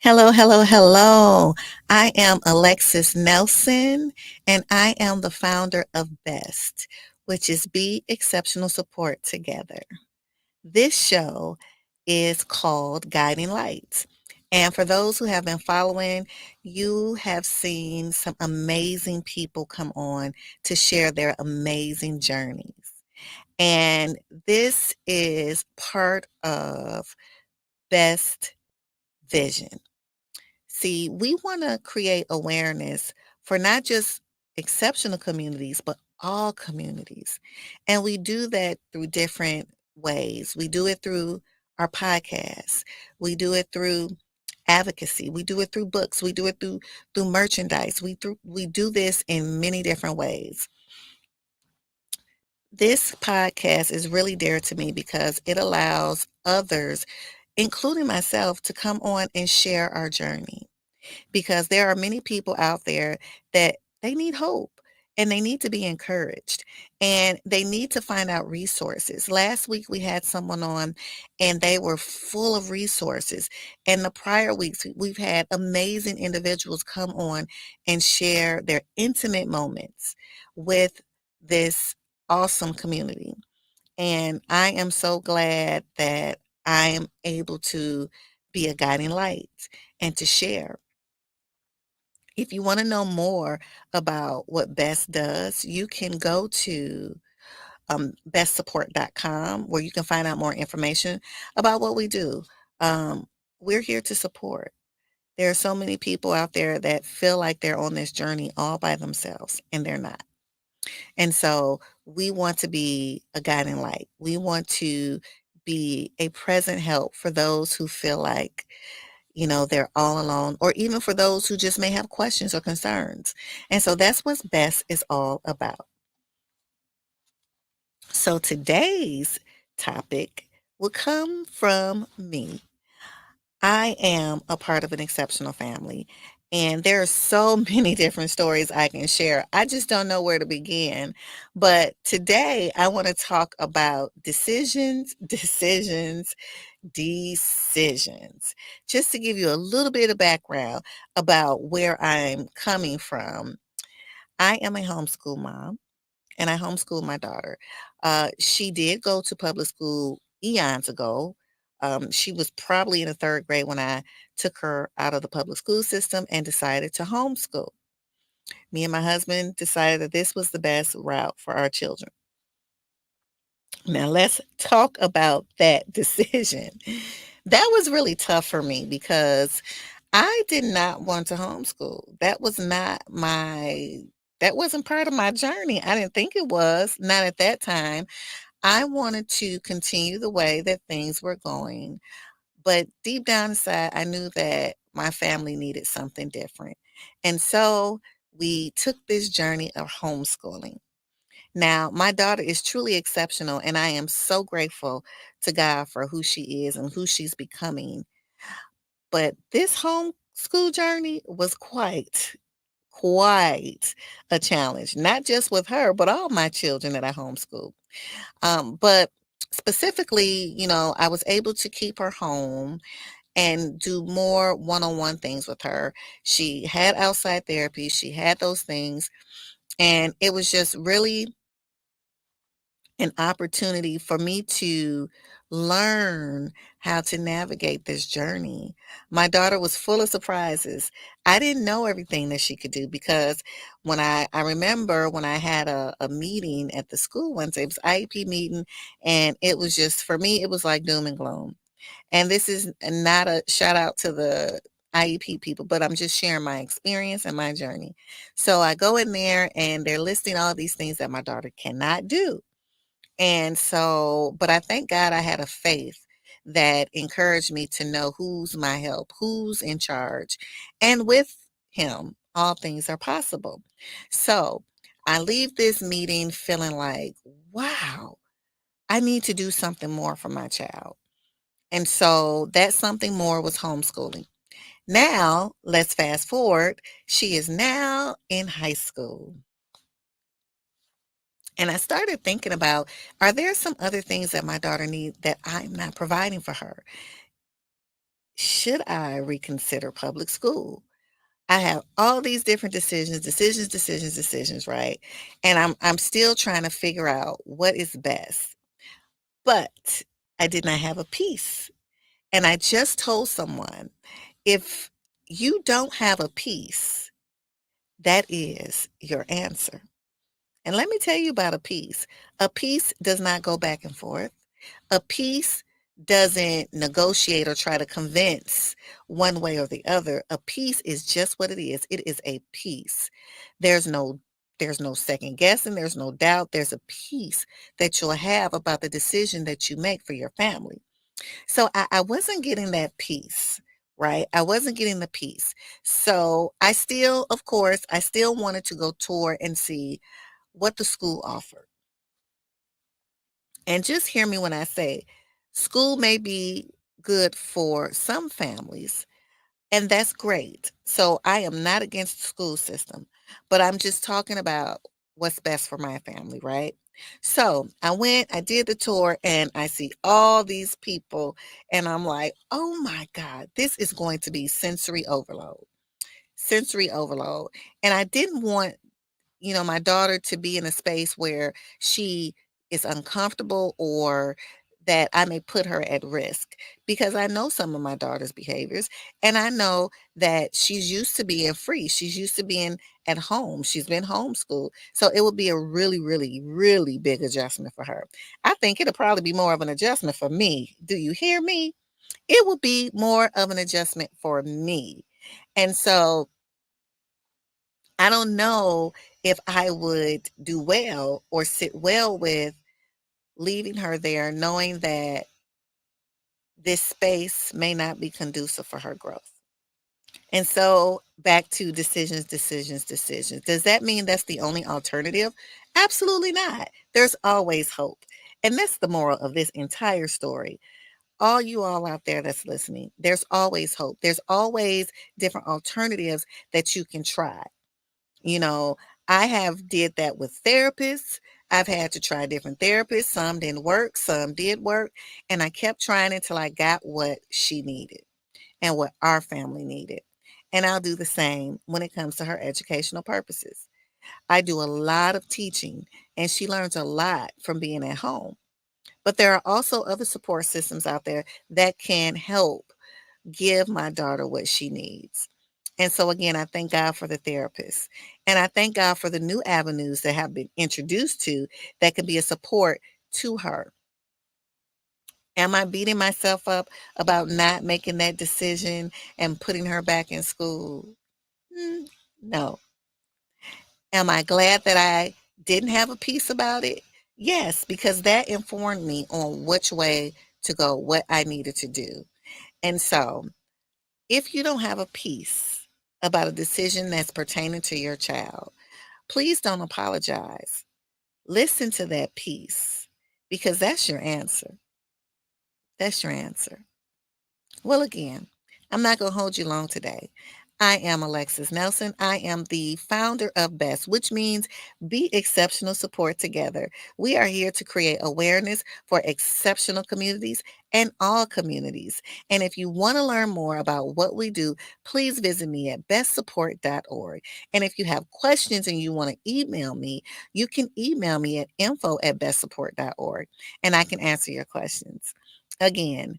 Hello, hello, hello. I am Alexis Nelson, and I am the founder of BEST, which is Be Exceptional Support Together. This show is called Guiding Lights. And for those who have been following, you have seen some amazing people come on to share their amazing journeys. And this is part of BEST Vision. See, we want to create awareness for not just exceptional communities, but all communities. And we do that through different ways. We do it through our podcasts. We do it through advocacy. We do it through books. We do it through merchandise. We do this in many different ways. This podcast is really dear to me because it allows others, including myself, to come on and share our journey because there are many people out there that they need hope and they need to be encouraged and they need to find out resources. Last week we had someone on and they were full of resources. And the prior weeks we've had amazing individuals come on and share their intimate moments with this awesome community. And I am so glad that I am able to be a guiding light and to share. If you want to know more about what Best does, you can go to bestsupport.com where you can find out more information about what we do. Um, we're here to support. There are so many people out there that feel like they're on this journey all by themselves, and they're not. And so we want to be a guiding light. We want to be a present help for those who feel like they're all alone, or even for those who just may have questions or concerns. And so that's what BEST is all about. So today's topic will come from me. I am a part of an exceptional family, and there are so many different stories I can share. I just don't know where to begin. But today I want to talk about decisions. Just to give you a little bit of background about where I'm coming from, I am a homeschool mom and I homeschool my daughter. She did go to public school eons ago. She was probably in the third grade when I took her out of the public school system and decided to homeschool. Me and my husband decided that this was the best route for our children. Now, let's talk about that decision. That was really tough for me because I did not want to homeschool. That wasn't part of my journey. I didn't think it was, not at that time. I wanted to continue the way that things were going. But deep down inside, I knew that my family needed something different. And so we took this journey of homeschooling. Now, my daughter is truly exceptional, and I am so grateful to God for who she is and who she's becoming. But this homeschool journey was quite a challenge, not just with her, but all my children that I homeschool. But specifically, I was able to keep her home and do more one-on-one things with her. She had outside therapy, she had those things, and it was just really an opportunity for me to learn how to navigate this journey. My daughter was full of surprises. I didn't know everything that she could do because when I remember when I had a meeting at the school once, it was IEP meeting, and it was just, for me, it was like doom and gloom. And this is not a shout out to the IEP people, but I'm just sharing my experience and my journey. So I go in there and they're listing all these things that my daughter cannot do. And so, but I thank God I had a faith that encouraged me to know who's my help, who's in charge. And with him, all things are possible. So I leave this meeting feeling like, wow, I need to do something more for my child. And so that something more was homeschooling. Now, let's fast forward. She is now in high school. And I started thinking about, are there some other things that my daughter needs that I'm not providing for her? should I reconsider public school? I have all these different decisions, right? And I'm still trying to figure out what is best. But I did not have a peace. And I just told someone, if you don't have a peace, that is your answer. And let me tell you about a peace. A peace does not go back and forth. A peace doesn't negotiate or try to convince one way or the other. A peace is just what it is. It is a peace. There's no there's no second guessing, there's no doubt. There's a peace that you'll have about the decision that you make for your family. So I wasn't getting that peace, right? I wasn't getting the peace. So I still, of course, I still wanted to go tour and see what the school offered. And just hear me when I say school may be good for some families, and that's great. So I am not against the school system, but I'm just talking about what's best for my family, right? So I went, I did the tour, and I see all these people, and I'm like, oh my God, this is going to be sensory overload. Sensory overload. And I didn't want my daughter to be in a space where she is uncomfortable or that I may put her at risk because I know some of my daughter's behaviors and I know that she's used to being free. She's used to being at home. She's been homeschooled. So it would be a really, really, really big adjustment for her. I think it'll probably be more of an adjustment for me. Do you hear me? It will be more of an adjustment for me. And so I don't know if I would do well or sit well with leaving her there, knowing that this space may not be conducive for her growth. And so back to decisions. Does that mean that's the only alternative? Absolutely not. There's always hope. And that's the moral of this entire story. All you all out there that's listening, there's always hope. There's always different alternatives that you can try. You know, I have did that with therapists. I've had to try different therapists. Some didn't work, some did work, and I kept trying until I got what she needed and what our family needed. And I'll do the same when it comes to her educational purposes. I do a lot of teaching, and she learns a lot from being at home. But there are also other support systems out there that can help give my daughter what she needs. And so again, I thank God for the therapist. And I thank God for the new avenues that have been introduced to that can be a support to her. Am I beating myself up about not making that decision and putting her back in school? Mm, no. Am I glad that I didn't have a peace about it? Yes, because that informed me on which way to go, what I needed to do. And so if you don't have a peace about a decision that's pertaining to your child, please don't apologize. Listen to that peace because that's your answer. That's your answer. Well, again, I'm not going to hold you long today. I am Alexis Nelson. I am the founder of BEST, which means Be Exceptional Support Together. We are here to create awareness for exceptional communities and all communities. And if you want to learn more about what we do, please visit me at bestsupport.org. And if you have questions and you want to email me, you can email me at info@bestsupport.org and I can answer your questions. Again,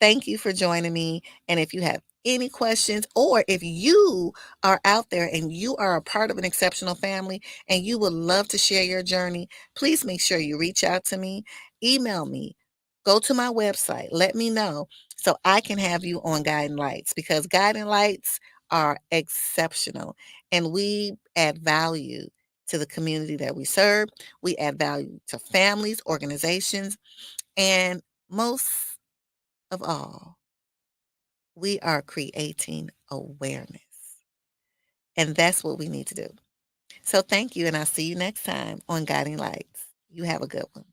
thank you for joining me. And if you have any questions, or if you are out there and you are a part of an exceptional family and you would love to share your journey, please make sure you reach out to me, email me, go to my website, let me know so I can have you on Guiding Lights because Guiding Lights are exceptional and we add value to the community that we serve. We add value to families, organizations, and most of all, we are creating awareness. And that's what we need to do. So thank you. And I'll see you next time on Guiding Lights. You have a good one.